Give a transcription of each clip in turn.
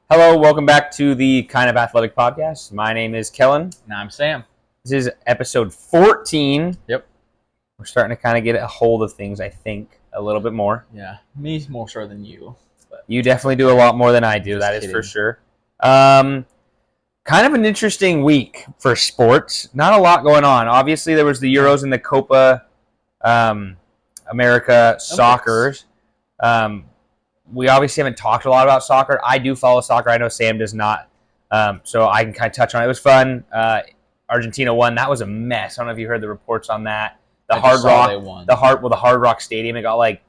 Hello, welcome back to the Kind of Athletic Podcast. My name is Kellen. And I'm Sam. This is episode 14. Yep. We're starting to kind of get a hold of things, I think, a little bit more. Yeah, me more so than you. But You definitely do a lot more than I do, that is for sure. Kind of an interesting week for sports. Not a lot going on. Obviously, there was the Euros and the Copa America soccer. We obviously haven't talked a lot about soccer. I do follow soccer. I know Sam does not. So I can kind of touch on it. It was fun. Argentina won. That was a mess. I don't know if you heard the reports on that. The Hard Rock Stadium. It got like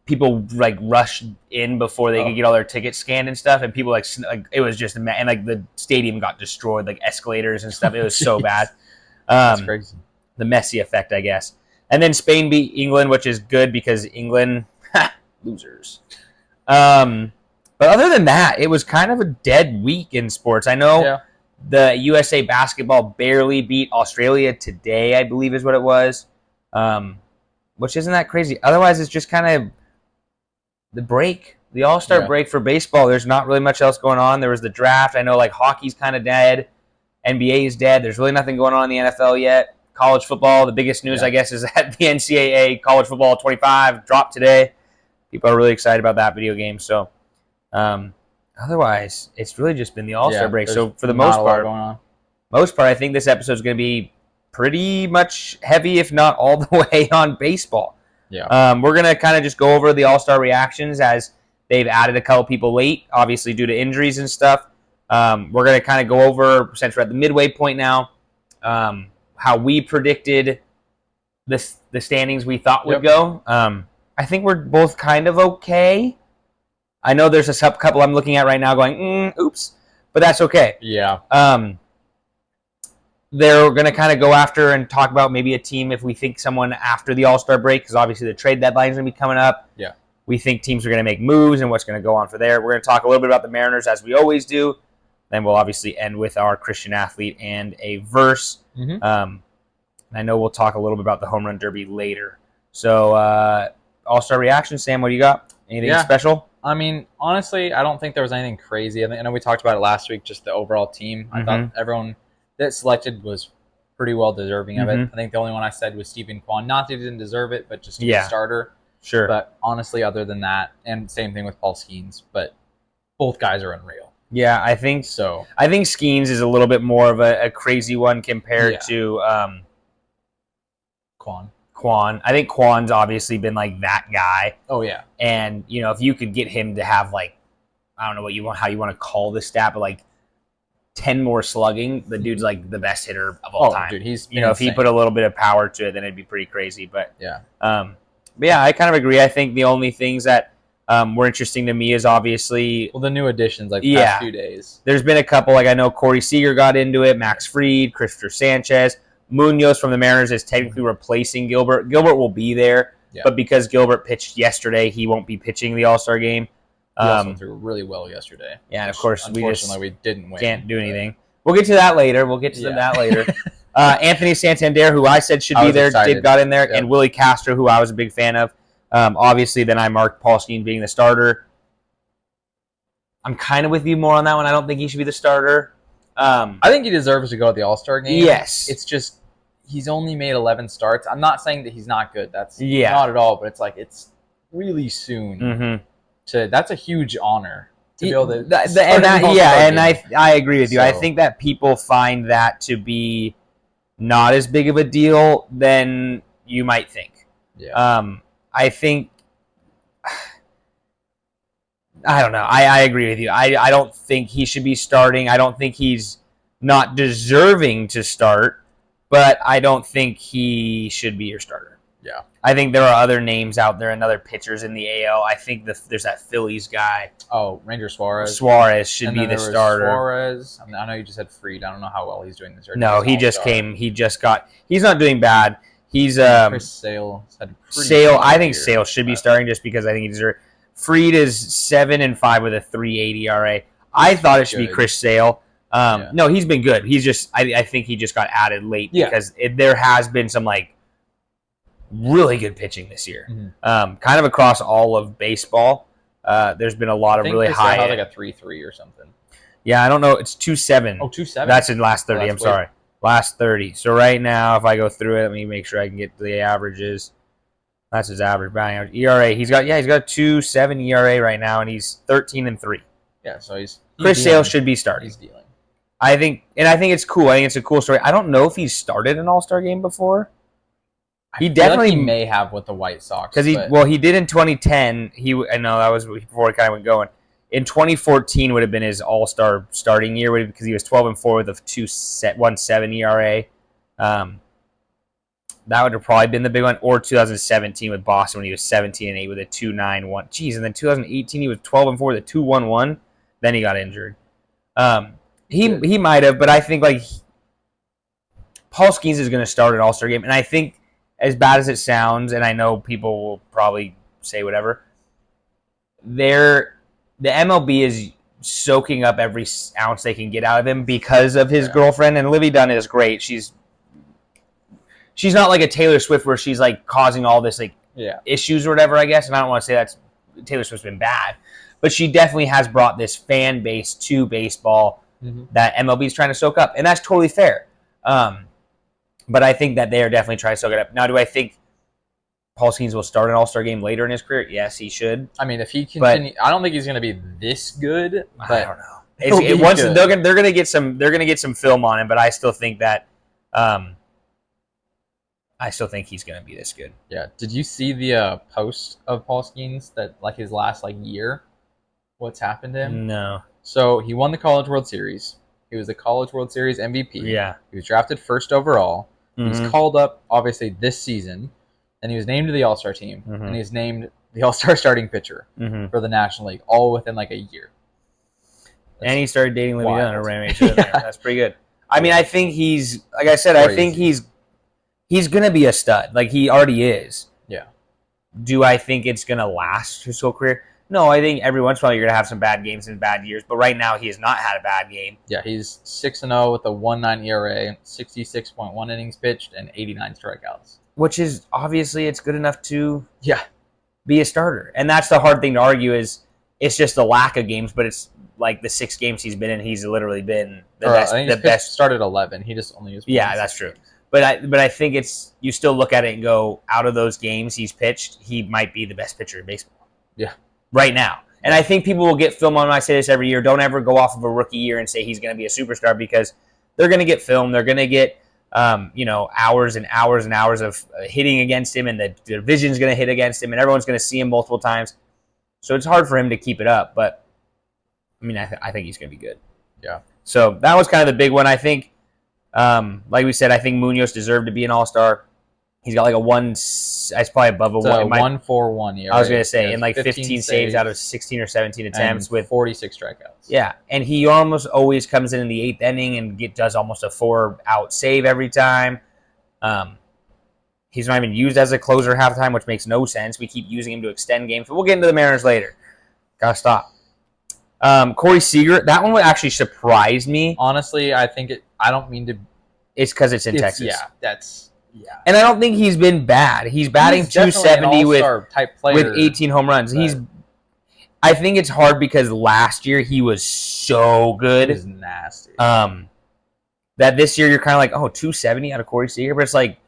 people like rushed in before they could get all their tickets scanned and stuff, and people like it was just a mess. And like the stadium got destroyed, like escalators and stuff. It was so bad. That's crazy. The Messi effect, I guess. And then Spain beat England, which is good because England losers. But other than that, it was kind of a dead week in sports. I know the USA basketball barely beat Australia today, I believe is what it was, which isn't that crazy. Otherwise, it's just kind of the break, the All Star break for baseball. There's not really much else going on. There was the draft. I know like hockey's kind of dead. NBA is dead. There's really nothing going on in the NFL yet. College football, the biggest news, I guess, is that the NCAA College Football 25 dropped today. People are really excited about that video game. So, otherwise, it's really just been the All-Star break. So, for the most part, I think this episode is going to be pretty much heavy, if not all the way, on baseball. Yeah. We're going to kind of just go over the All-Star reactions as they've added a couple people late, obviously due to injuries and stuff. We're going to kind of go over, since we're at the midway point now, how we predicted the standings we thought would go. I think we're both kind of okay. I know there's a couple I'm looking at right now going, oops, but that's okay. Yeah. They're going to kind of go after and talk about maybe a team if we think someone after the All-Star break, because obviously the trade deadline is going to be coming up. Yeah. We think teams are going to make moves and what's going to go on for there. We're going to talk a little bit about the Mariners as we always do. Then we'll obviously end with our Christian athlete and a verse. Mm-hmm. And I know we'll talk a little bit about the home run derby later. So, All-Star reaction, Sam, what do you got? Anything special? I mean, honestly, I don't think there was anything crazy. I know we talked about it last week, just the overall team. I thought everyone that selected was pretty well deserving of it. I think the only one I said was Stephen Kwan. Not that he didn't deserve it, but just to be a starter. Sure. But honestly, other than that, and same thing with Paul Skeens, but both guys are unreal. Yeah, I think so. I think Skeens is a little bit more of a crazy one compared to Kwan. I think Kwan's obviously been like that guy. Oh yeah. And if you could get him to have like, I don't know how you want to call this stat, but like 10 more slugging, the dude's like the best hitter of all time. Dude, he's if he put a little bit of power to it, then it'd be pretty crazy. But yeah. But yeah, I kind of agree. I think the only things that were interesting to me is obviously the new additions like the past few days. There's been a couple, like I know Corey Seager got into it, Max Fried, Christopher Sanchez. Munoz from the Mariners is technically replacing Gilbert. Gilbert will be there, but because Gilbert pitched yesterday, he won't be pitching the All-Star game. He also threw really well yesterday. Yeah, and of course, we didn't win. Can't do anything. We'll get to that later. Anthony Santander, who I said should be there, got in there, and Willie Castro, who I was a big fan of. Obviously, then I marked Paul Skeens being the starter. I'm kind of with you more on that one. I don't think he should be the starter. I think he deserves to go to the All-Star game. Yes. It's just he's only made 11 starts. I'm not saying that he's not good. That's not at all. But it's like it's really soon. That's a huge honor to be able to. I agree with you. I think that people find that to be not as big of a deal than you might think. Yeah. I think. I don't know. I agree with you. I don't think he should be starting. I don't think he's not deserving to start, but I don't think he should be your starter. Yeah. I think there are other names out there and other pitchers in the AL. I think there's that Phillies guy. Oh, Ranger Suarez. Suarez should be the starter. Suarez. I know you just had Fried. I don't know how well he's doing this year. No, he just came. He's not doing bad. He's Chris Sale had Sale. I think Sale should be starting just because I think he deserves. Fried is 7-5 with a 3.80 ERA. I thought it should be Chris Sale. No, he's been good. He's just I think he just got added late because there has been some like really good pitching this year, kind of across all of baseball. There's been a lot of really they high. had like a 3-3 or something. Yeah, I don't know. It's 2-7. Oh, 2-7. That's in last 30. I'm sorry. Last 30. So right now, if I go through it, let me make sure I can get the averages. That's his average batting average. ERA. He's got a 2.7 ERA right now, and he's 13-3. Yeah, so he's Chris Sale should be starting. He's dealing. I think it's cool. I think it's a cool story. I don't know if he's started an All-Star game before. He definitely may have with the White Sox because he did in 2010. I know that was before he kind of went going. In 2014 would have been his All-Star starting year because he was 12-4 with a 2.17 ERA. That would have probably been the big one. Or 2017 with Boston when he was 17-8 with a 2.91. Jeez, and then 2018 he was 12-4 with a 2.11. Then he got injured. He might have, but I think like Paul Skeens is going to start an All-Star game, and I think as bad as it sounds, and I know people will probably say whatever, the MLB is soaking up every ounce they can get out of him because of his girlfriend, and Livy Dunn is great. She's not like a Taylor Swift where she's like causing all this like issues or whatever, I guess, and I don't want to say that's Taylor Swift's been bad, but she definitely has brought this fan base to baseball that MLB is trying to soak up, and that's totally fair. But I think that they are definitely trying to soak it up. Now, do I think Paul Skeens will start an All-Star game later in his career? Yes, he should. I mean, if he continues, I don't think he's going to be this good. But I don't know. They're going to get some. They're going to get some film on him, but I still think that. I still think he's going to be this good. Yeah. Did you see the post of Paul Skeens that like his last year? What's happened to him? No. So he won the College World Series. He was the College World Series MVP. Yeah. He was drafted first overall. He was called up, obviously, this season. And he was named to the All-Star team. And he was named the All-Star starting pitcher for the National League, all within a year. And he started dating Livy Dunn or ran there. That's pretty good. I mean, I think he's, like I said, I think he's going to be a stud. Like, he already is. Yeah. Do I think it's going to last his whole career? No, I think every once in a while you're going to have some bad games and bad years. But right now, he has not had a bad game. Yeah, he's 6-0 with a 1.9 ERA, 66.1 innings pitched, and 89 strikeouts. Which is, obviously, it's good enough to be a starter. And that's the hard thing to argue is it's just the lack of games, but it's like the 6 games he's been in, he's literally been the best. I think the best started 11. He just only used one. Yeah, that's true. But I think it's you still look at it and go, out of those games he's pitched, he might be the best pitcher in baseball. Yeah. Right now. And I think people will get film on him. I say this every year. Don't ever go off of a rookie year and say he's going to be a superstar because they're going to get film. They're going to get hours and hours and hours of hitting against him, and the division's going to hit against him, and everyone's going to see him multiple times. So it's hard for him to keep it up. But, I mean, I think he's going to be good. Yeah. So that was kind of the big one. I think, like we said, I think Munoz deserved to be an All-Star. He's got like a 1. It's probably above a 1. 1.41 ERA. I was going to say, and like 15 saves out of 16 or 17 attempts with 46 strikeouts. Yeah, and he almost always comes in the 8th inning and does almost a 4-out save every time. He's not even used as a closer half the time, which makes no sense. We keep using him to extend games, but we'll get into the Mariners later. Gotta stop. Corey Seager, that one would actually surprise me. Honestly, I think I don't mean to. It's because it's in Texas. Yeah, that's. Yeah. And I don't think he's been bad. He's batting 270 with 18 home runs. Right. I think it's hard because last year he was so good. He was nasty. That this year you're kind of like, 270 out of Corey Seager, but it's like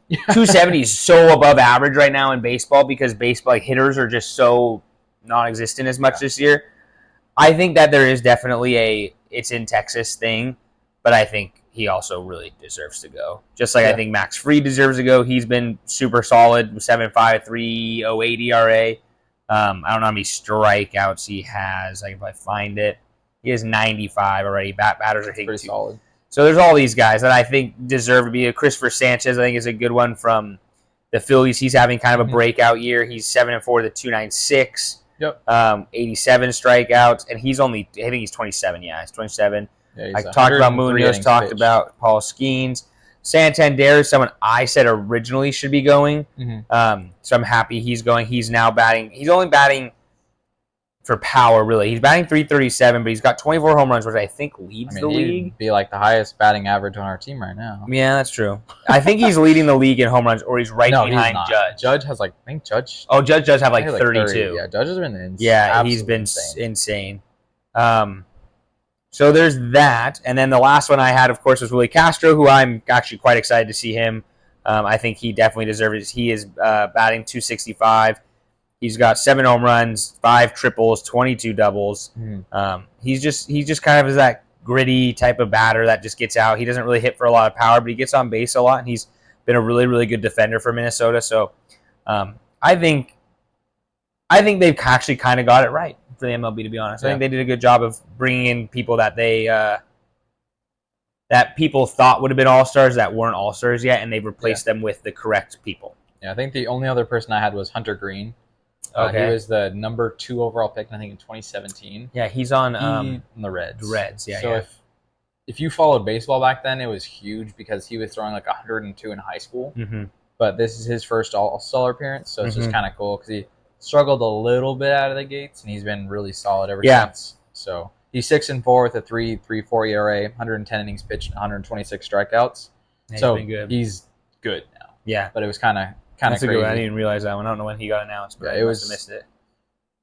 270 is so above average right now in baseball because baseball hitters are just so non-existent as much this year. I think that there is definitely it's in Texas thing, but I think he also really deserves to go. Just like I think Max Fried deserves to go. He's been super solid, 7.5, 3.08 ERA. I don't know how many strikeouts he has. I can probably find it. He has 95 already. Batters are hitting pretty solid. So there's all these guys that I think deserve to be. Christopher Sanchez, I think, is a good one from the Phillies. He's having kind of a breakout year. He's 7-4 with a 2.96. Yep. 87 strikeouts, and he's only. I think he's 27. Yeah, he's 27. Yeah, I talked about Munoz, talked about Paul Skeens. Santander is someone I said originally should be going. So I'm happy he's going. He's now batting. He's only batting for power, really. He's batting 337, but he's got 24 home runs, which I think leads the league. He'd be like the highest batting average on our team right now. Yeah, that's true. I think he's leading the league in home runs, or he's right behind Judge. Judge has like, I think Judge. Oh, Judge does have like 32. 30. Yeah, Judge has been insane. Yeah, he's been insane. So there's that. And then the last one I had, of course, was Willie Castro, who I'm actually quite excited to see him. I think he definitely deserves it. He is batting 265. He's got 7 home runs, 5 triples, 22 doubles. He's just kind of is that gritty type of batter that just gets out. He doesn't really hit for a lot of power, but he gets on base a lot, and he's been a really, really good defender for Minnesota. So I think they've actually kind of got it right for the MLB, to be honest. I think they did a good job of bringing in people that they that people thought would have been all-stars that weren't all-stars yet, and they've replaced them with the correct people. Yeah, I think the only other person I had was Hunter Green. He was the number 2 overall pick, I think, in 2017. Yeah, he's on the Reds. The Reds, yeah. So if you followed baseball back then, it was huge because he was throwing like 102 in high school. But this is his first All-Star appearance, so it's just kind of cool because he struggled a little bit out of the gates, and he's been really solid ever since. So he's 6-4 with a 3.34 ERA, 110 innings pitched, and 126 strikeouts. So he's good now. Yeah, but it was kind of crazy. I didn't realize that one. I don't know when he got announced, but I must have missed it.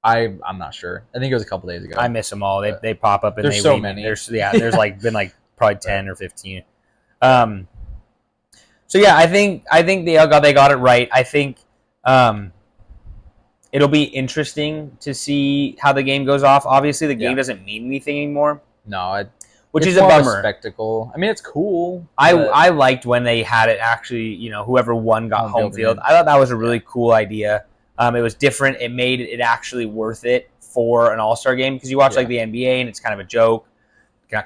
I'm not sure. I think it was a couple days ago. I miss them all. They pop up and there's so many. There's like been like probably 10 or 15. So yeah, I think they got it right. I think it'll be interesting to see how the game goes off. Obviously, the game doesn't mean anything anymore. No, which is a bummer. A spectacle. I mean, it's cool. I liked when they had it actually. Whoever won got home field. I thought that was a really cool idea. It was different. It made it actually worth it for an All-Star game because you watch like the NBA and it's kind of a joke.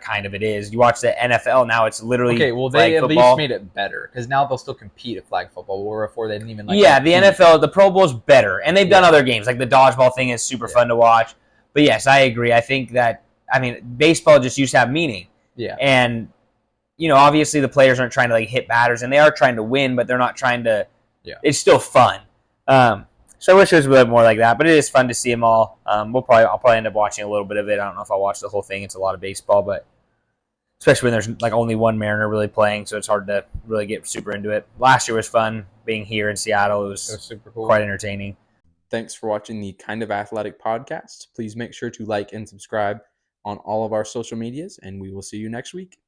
Kind of it is. You watch the NFL now; it's literally they at least made it better because now they'll still compete at flag football. Where before they didn't even the NFL, the Pro Bowl is better, and they've done other games like the dodgeball thing is super fun to watch. But yes, I agree. I think that baseball just used to have meaning. Yeah, and obviously the players aren't trying to like hit batters, and they are trying to win, but they're not trying to. Yeah, it's still fun. So I wish it was a bit more like that, but it is fun to see them all. I'll probably end up watching a little bit of it. I don't know if I'll watch the whole thing. It's a lot of baseball, but especially when there's like only one Mariner really playing, so it's hard to really get super into it. Last year was fun being here in Seattle. It was super cool, quite entertaining. Thanks for watching the Kind of Athletic podcast. Please make sure to like and subscribe on all of our social medias, and we will see you next week.